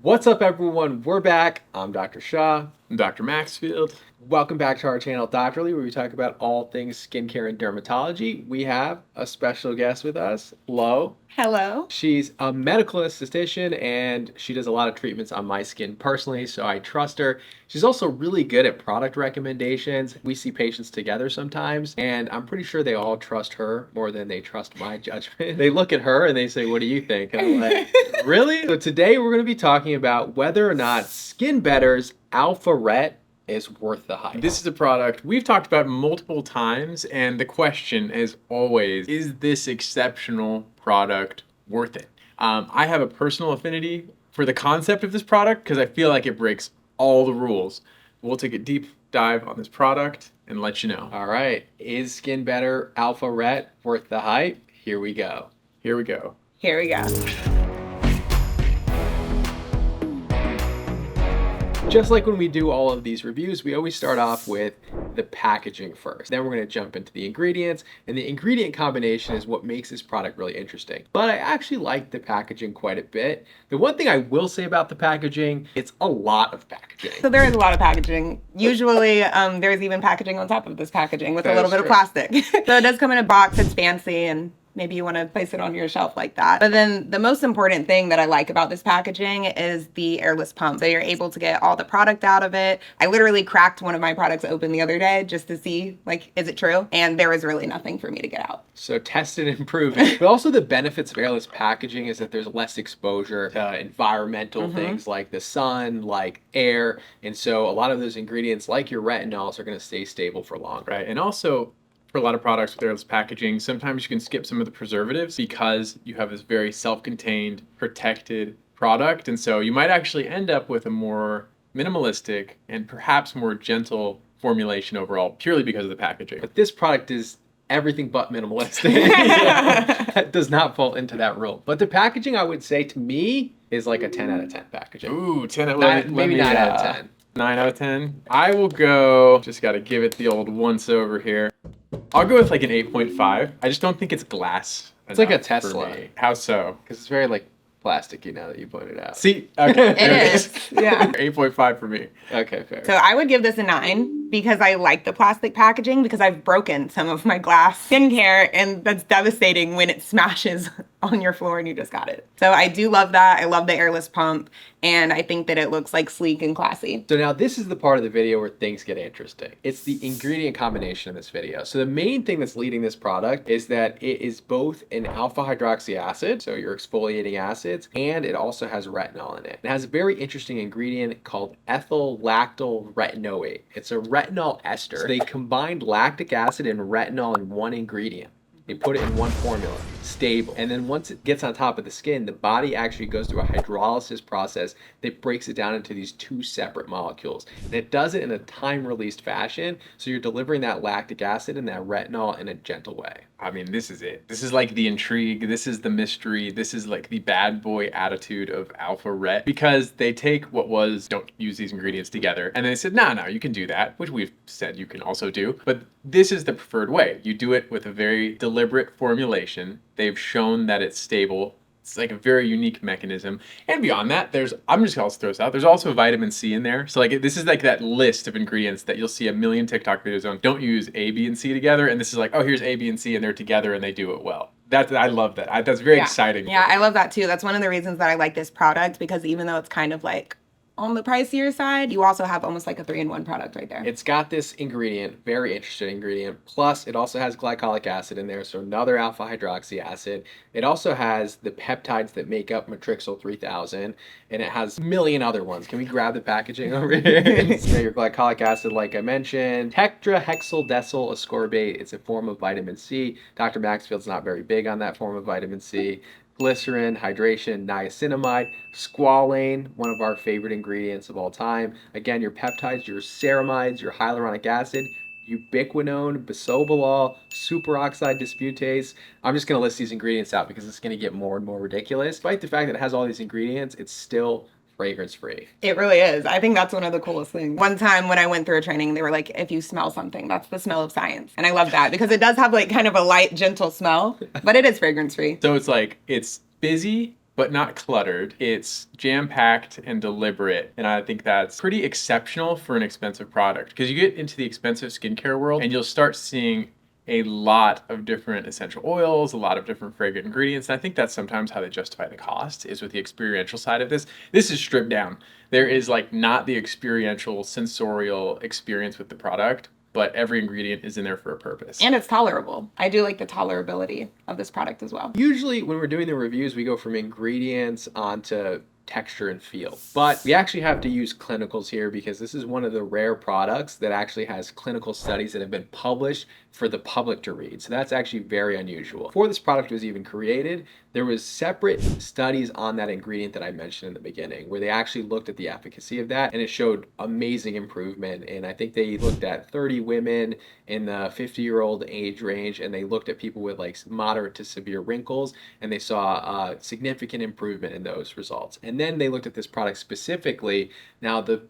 What's up, everyone? We're back. I'm Dr. Shah. I'm Dr. Maxfield. Welcome back to our channel, Doctorly, where we talk about all things skincare and dermatology. We have a special guest with us, Lo. Hello. She's a medical esthetician and she does a lot of treatments on my skin personally, so I trust her. She's also really good at product recommendations. We see patients together sometimes, and I'm pretty sure they all trust her more than they trust my judgment. They look at her and they say, "What do you think?" And I'm like, "Really?" So today we're going to be talking about whether or not SkinBetter's AlphaRet is worth the hype. This is a product we've talked about multiple times, and the question is always, is this exceptional product worth it? I have a personal affinity for the concept of this product because I feel like it breaks all the rules. We'll take a deep dive on this product and let you know. All right, is SkinBetter AlphaRet worth the hype? Here we go. Here we go. Here we go. Just like when we do all of these reviews, we always start off with the packaging first. Then we're going to jump into the ingredients, and the ingredient combination is what makes this product really interesting. But I actually like the packaging quite a bit. The one thing I will say about the packaging, it's a lot of packaging. So there is a lot of packaging. Usually there's even packaging on top of this packaging with a little bit of plastic. So it does come in a box, it's fancy, and maybe you want to place it on your shelf like that. But then the most important thing that I like about this packaging is the airless pump. So you're able to get all the product out of it. I literally cracked one of my products open the other day just to see, like, is it true? And there was really nothing for me to get out. So test it and prove it. But also the benefits of airless packaging is that there's less exposure to environmental things like the sun, like air. And so a lot of those ingredients, like your retinols, are going to stay stable for longer. Right, and also, for a lot of products with airless packaging, sometimes you can skip some of the preservatives because you have this very self-contained, protected product. And so you might actually end up with a more minimalistic and perhaps more gentle formulation overall, purely because of the packaging. But this product is everything but minimalistic. That does not fall into that rule. But the packaging, I would say, to me, is like a 10 out of 10 packaging. Ooh, 10 out of 10. Maybe 9 out of 10. 9 out of 10. I will go, just got to give it the old once over here. I'll go with like an 8.5. I just don't think it's glass. It's like a Tesla. How so? Because it's very like plastic, that you pointed out. See? Okay. It is. Yeah. 8.5 for me. Okay, fair. So I would give this a 9 because I like the plastic packaging because I've broken some of my glass skincare, and that's devastating when it smashes on your floor and you just got it. So I do love that. I love the airless pump, and I think that it looks like sleek and classy. So now this is the part of the video where things get interesting. It's the ingredient combination in this video. So the main thing that's leading this product is that it is both an alpha hydroxy acid, so your exfoliating acids, and it also has retinol in it. It has a very interesting ingredient called ethyl lactyl retinoate. It's a retinol ester. So they combined lactic acid and retinol in one ingredient. They put it in one formula, stable. And then once it gets on top of the skin, the body actually goes through a hydrolysis process that breaks it down into these two separate molecules. And it does it in a time-released fashion, so you're delivering that lactic acid and that retinol in a gentle way. I mean, this is it. This is like the intrigue. This is the mystery. This is like the bad boy attitude of AlphaRet, because they take what was, don't use these ingredients together, and they said, no, you can do that, which we've said you can also do. But this is the preferred way. You do it with a very deliberate formulation. They've shown that it's stable. It's like a very unique mechanism. And beyond that, I'm just gonna also throw this out, there's also vitamin C in there. So like, this is like that list of ingredients that you'll see a million TikTok videos on. Don't use A, B, and C together. And this is like, oh, here's A, B, and C, and they're together and they do it well. I love that. That's very exciting. Yeah, I love that too. That's one of the reasons that I like this product, because even though it's kind of like on the pricier side, you also have almost like a 3-in-1 product right there. It's got this ingredient, very interesting ingredient, plus it also has glycolic acid in there, so another alpha hydroxy acid. It also has the peptides that make up matrixyl 3000, and it has a million other ones. Can we grab the packaging over here? So your glycolic acid, like I mentioned, tetrahexyldecyl ascorbate. It's a form of vitamin C. Dr. Maxfield's not very big on that form of vitamin C. Glycerin, hydration, niacinamide, squalane, one of our favorite ingredients of all time. Again, your peptides, your ceramides, your hyaluronic acid, ubiquinone, bisobolol, superoxide dismutase. I'm just going to list these ingredients out because it's going to get more and more ridiculous. Despite the fact that it has all these ingredients, it's still fragrance free. It really is. I think that's one of the coolest things. One time when I went through a training, they were like, if you smell something, that's the smell of science. And I love that because it does have like kind of a light, gentle smell, but it is fragrance free. So it's like, it's busy, but not cluttered. It's jam-packed and deliberate, and I think that's pretty exceptional for an expensive product, because you get into the expensive skincare world and you'll start seeing a lot of different essential oils, a lot of different fragrant ingredients. And I think that's sometimes how they justify the cost, is with the experiential side of this. This is stripped down. There is like not the experiential, sensorial experience with the product, but every ingredient is in there for a purpose. And it's tolerable. I do like the tolerability of this product as well. Usually when we're doing the reviews, we go from ingredients onto texture and feel. But we actually have to use clinicals here because this is one of the rare products that actually has clinical studies that have been published for the public to read. So that's actually very unusual. Before this product was even created, there was separate studies on that ingredient that I mentioned in the beginning, where they actually looked at the efficacy of that, and it showed amazing improvement. And I think they looked at 30 women in the 50-year-old age range, and they looked at people with like moderate to severe wrinkles, and they saw a significant improvement in those results. And then they looked at this product specifically. Now, the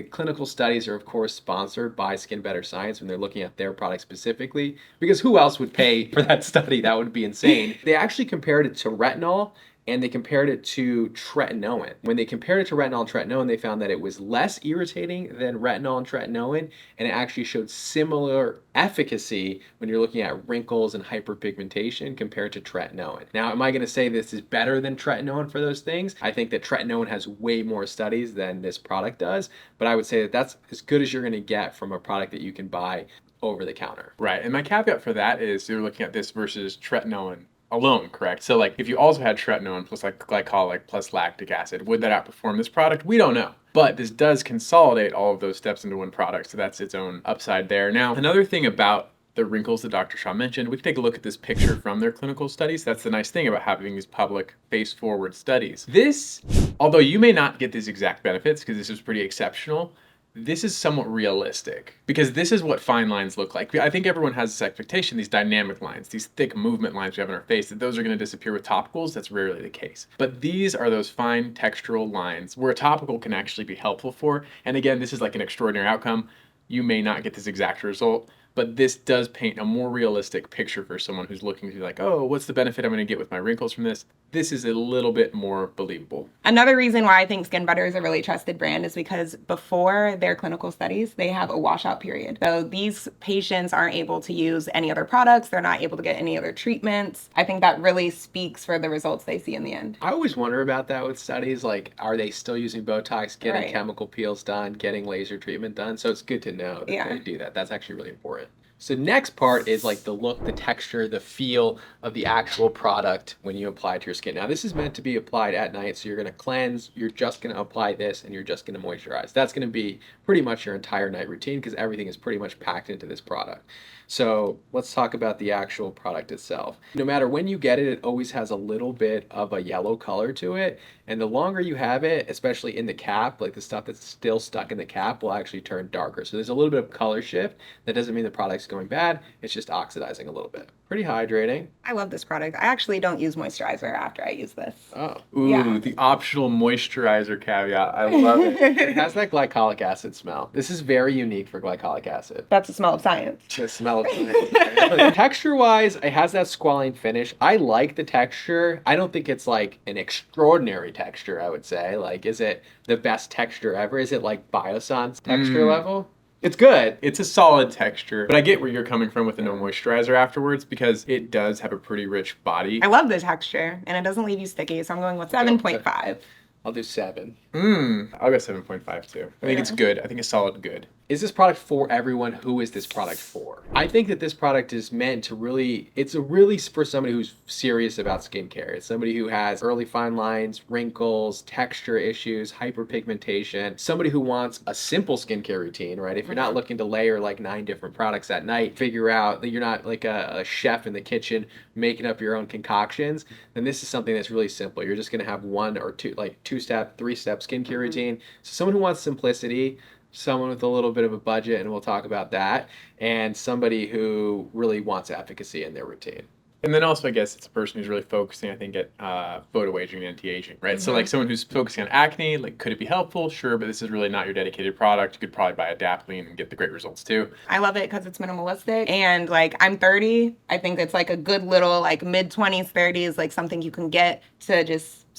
clinical studies are, of course, sponsored by SkinBetter Science when they're looking at their product specifically, because who else would pay for that study? That would be insane. They actually compared it to retinol, and they compared it to tretinoin. When they compared it to retinol and tretinoin, they found that it was less irritating than retinol and tretinoin, and it actually showed similar efficacy when you're looking at wrinkles and hyperpigmentation compared to tretinoin. Now, am I going to say this is better than tretinoin for those things? I think that tretinoin has way more studies than this product does, but I would say that that's as good as you're going to get from a product that you can buy over the counter. Right, and my caveat for that is you're looking at this versus tretinoin alone, correct? So like if you also had tretinoin plus like glycolic plus lactic acid, would that outperform this product? We don't know. But this does consolidate all of those steps into one product, so that's its own upside there. Now, another thing about the wrinkles that Dr. Shaw mentioned, we can take a look at this picture from their clinical studies. That's the nice thing about having these public face-forward studies. This, although you may not get these exact benefits because this is pretty exceptional, this is somewhat realistic, because this is what fine lines look like. I think everyone has this expectation, these dynamic lines, these thick movement lines we have in our face, that those are going to disappear with topicals. That's rarely the case. But these are those fine textural lines where a topical can actually be helpful for. And again, this is like an extraordinary outcome. You may not get this exact result, but this does paint a more realistic picture for someone who's looking to be like, oh, what's the benefit I'm going to get with my wrinkles from this? This is a little bit more believable. Another reason why I think SkinBetter is a really trusted brand is because before their clinical studies, they have a washout period. So these patients aren't able to use any other products. They're not able to get any other treatments. I think that really speaks for the results they see in the end. I always wonder about that with studies, like, are they still using Botox, getting chemical peels done, getting laser treatment done? So it's good to know that they do that. That's actually really important. So next part is like the look, the texture, the feel of the actual product when you apply it to your skin. Now, this is meant to be applied at night, so you're going to cleanse, you're just going to apply this, and you're just going to moisturize. That's going to be pretty much your entire night routine because everything is pretty much packed into this product. So let's talk about the actual product itself. No matter when you get it, it always has a little bit of a yellow color to it. And the longer you have it, especially in the cap, like the stuff that's still stuck in the cap will actually turn darker. So there's a little bit of color shift. That doesn't mean the product's going bad. It's just oxidizing a little bit. Pretty hydrating. I love this product. I actually don't use moisturizer after I use this. Oh. Ooh, the optional moisturizer caveat. I love it. It has that glycolic acid smell. This is very unique for glycolic acid. That's the smell of science. The smell of science. Texture-wise, it has that squalene finish. I like the texture. I don't think it's like an extraordinary texture, I would say. Like, is it the best texture ever? Is it like Biossance texture level? It's good. It's a solid texture, but I get where you're coming from with the no moisturizer afterwards because it does have a pretty rich body. I love the texture, and it doesn't leave you sticky, so I'm going with 7.5. I'll do 7. I'll go 7.5 too. I think it's good. I think it's solid good. Is this product for everyone? Who is this product for? I think that this product is meant to really, it's really for somebody who's serious about skincare. It's somebody who has early fine lines, wrinkles, texture issues, hyperpigmentation, somebody who wants a simple skincare routine, right? If you're not looking to layer like 9 different products at night, figure out that you're not like a chef in the kitchen making up your own concoctions, then this is something that's really simple. You're just gonna have 1 or 2, like 2-step, 3-step skincare routine. So someone who wants simplicity, someone with a little bit of a budget, and we'll talk about that, and somebody who really wants efficacy in their routine. And then also, I guess it's a person who's really focusing, I think, at photo aging and anti-aging, right? So like someone who's focusing on acne, like, could it be helpful? Sure, but this is really not your dedicated product. You could probably buy a Adapalene and get the great results too. I love it because it's minimalistic, and like, I'm 30. I think it's like a good little like mid-20s, 30s, like something you can get to just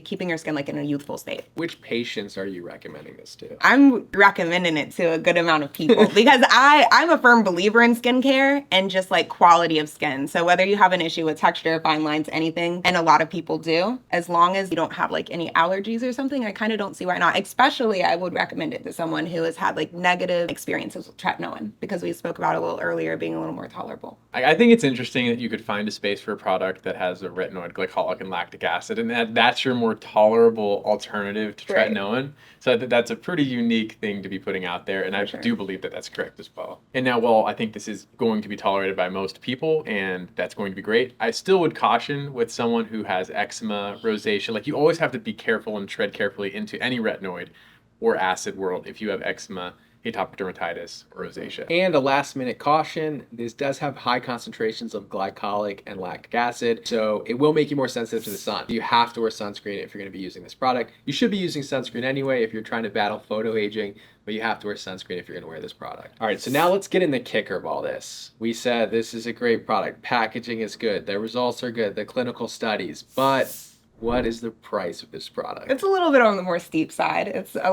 keeping your skin like in a youthful state. Which patients are you recommending this to? I'm recommending it to a good amount of people because I'm a firm believer in skincare and just like quality of skin. So whether you have an issue with texture, fine lines, anything, and a lot of people do, as long as you don't have like any allergies or something, I kind of don't see why not. Especially I would recommend it to someone who has had like negative experiences with tretinoin, because we spoke about it a little earlier being a little more tolerable. I think it's interesting that you could find a space for a product that has a retinoid, glycolic, and lactic acid, and that's your more tolerable alternative to Right. tretinoin. So I think that's a pretty unique thing to be putting out there, and I sure. do believe that that's correct as well. And now, while I think this is going to be tolerated by most people, and that's going to be great, I still would caution with someone who has eczema, rosacea, like you always have to be careful and tread carefully into any retinoid or acid world if you have eczema, atopic dermatitis, or rosacea. And a last minute caution, this does have high concentrations of glycolic and lactic acid, so it will make you more sensitive to the sun. You have to wear sunscreen if you're going to be using this product. You should be using sunscreen anyway if you're trying to battle photo aging, but you have to wear sunscreen if you're going to wear this product. All right, so now let's get in the kicker of all this. We said this is a great product. Packaging is good. The results are good. The clinical studies, but what is the price of this product? It's a little bit on the more steep side. It's a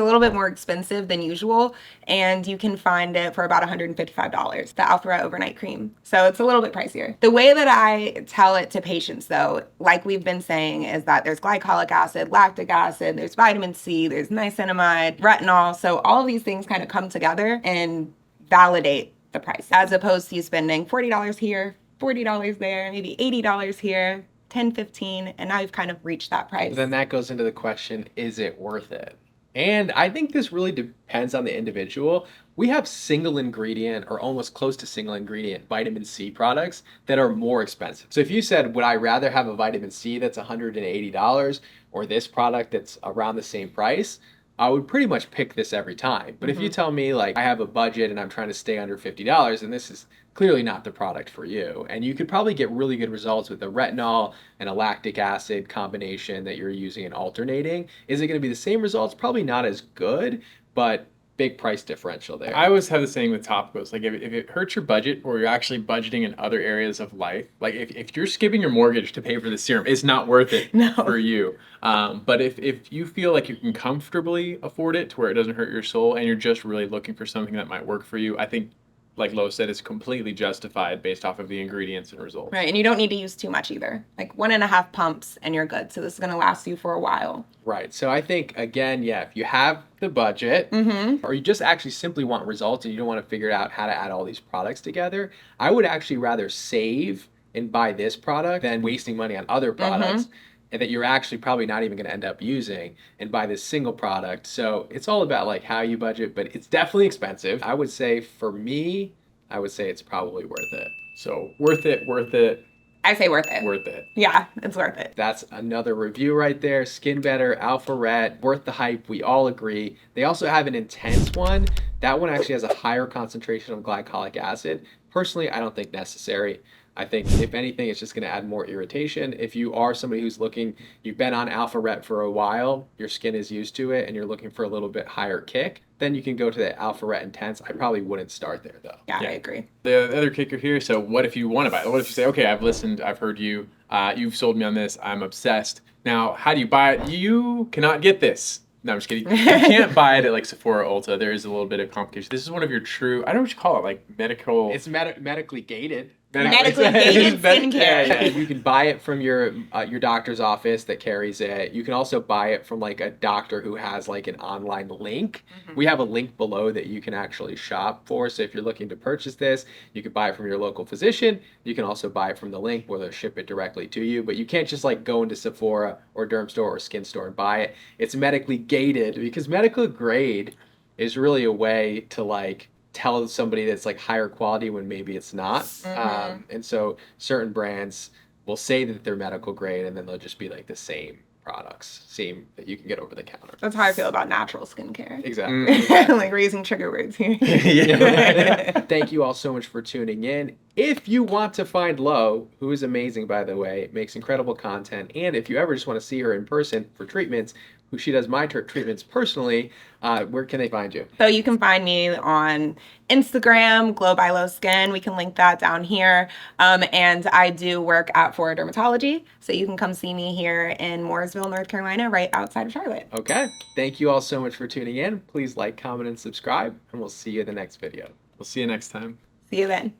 little bit more expensive than usual, and you can find it for about $155, the AlphaRet overnight cream. So it's a little bit pricier. The way that I tell it to patients, though, like we've been saying, is that there's glycolic acid, lactic acid, there's vitamin C, there's niacinamide, retinol. So all of these things kind of come together and validate the price, as opposed to you spending $40 here, $40 there, maybe $80 here, 10, 15, and now you've kind of reached that price. Then that goes into the question, is it worth it? And I think this really depends on the individual. We have single ingredient or almost close to single ingredient vitamin C products that are more expensive. So if you said, would I rather have a vitamin C that's $180 or this product that's around the same price? I would pretty much pick this every time. But if you tell me like I have a budget and I'm trying to stay under $50, and this is clearly not the product for you. And you could probably get really good results with the retinol and a lactic acid combination that you're using and alternating. Is it going to be the same results? Probably not as good, but big price differential there. I always have the saying with topicals, like if it hurts your budget or you're actually budgeting in other areas of life, like if you're skipping your mortgage to pay for the serum, it's not worth it for you. But if you feel like you can comfortably afford it to where it doesn't hurt your soul and you're just really looking for something that might work for you, I think, like Lo said, it's completely justified based off of the ingredients and results. Right, and you don't need to use too much either. Like 1.5 pumps and you're good. So this is going to last you for a while. Right. So I think, again, yeah, if you have the budget or you just actually simply want results and you don't want to figure out how to add all these products together, I would actually rather save and buy this product than wasting money on other products and that you're actually probably not even going to end up using and buy this single product. So it's all about like how you budget, but it's definitely expensive. I would say for me, I would say it's probably worth it. So worth it, worth it. I say worth it. Worth it. Yeah, it's worth it. That's another review right there. SkinBetter, AlphaRet, worth the hype. We all agree. They also have an intense one. That one actually has a higher concentration of glycolic acid. Personally, I don't think necessary. I think if anything, it's just going to add more irritation. If you are somebody who's looking, you've been on AlphaRet for a while, your skin is used to it, and you're looking for a little bit higher kick, then you can go to the AlphaRet Intense. I probably wouldn't start there though. Yeah, I agree. The other kicker here, so what if you want to buy it? What if you say, okay, I've listened, I've heard you, you've sold me on this, I'm obsessed. Now, how do you buy it? You cannot get this. No, I'm just kidding. You can't buy it at like Sephora, Ulta. There is a little bit of complication. This is one of your true, I don't know what you call it, like medical. It's medically gated. Medically gated skincare. Yeah, you can buy it from your doctor's office that carries it. You can also buy it from like a doctor who has like an online link. We have a link below that you can actually shop for. So if you're looking to purchase this, you can buy it from your local physician. You can also buy it from the link where they'll ship it directly to you. But you can't just like go into Sephora or Derm Store or Skin Store and buy it. It's medically gated because medical grade is really a way to like tell somebody that's like higher quality when maybe it's not. And so certain brands will say that they're medical grade and then they'll just be like the same products, same that you can get over the counter. That's how I feel about natural skincare. Exactly. Like we're using trigger words here. Thank you all so much for tuning in. If you want to find Lo, who is amazing by the way, makes incredible content, and if you ever just want to see her in person for treatments, who she does my treatments personally, where can they find you? So you can find me on Instagram, Glow by Low Skin. We can link that down here. And I do work at For Dermatology. So you can come see me here in Mooresville, North Carolina, right outside of Charlotte. Okay. Thank you all so much for tuning in. Please like, comment, and subscribe, and we'll see you in the next video. We'll see you next time. See you then.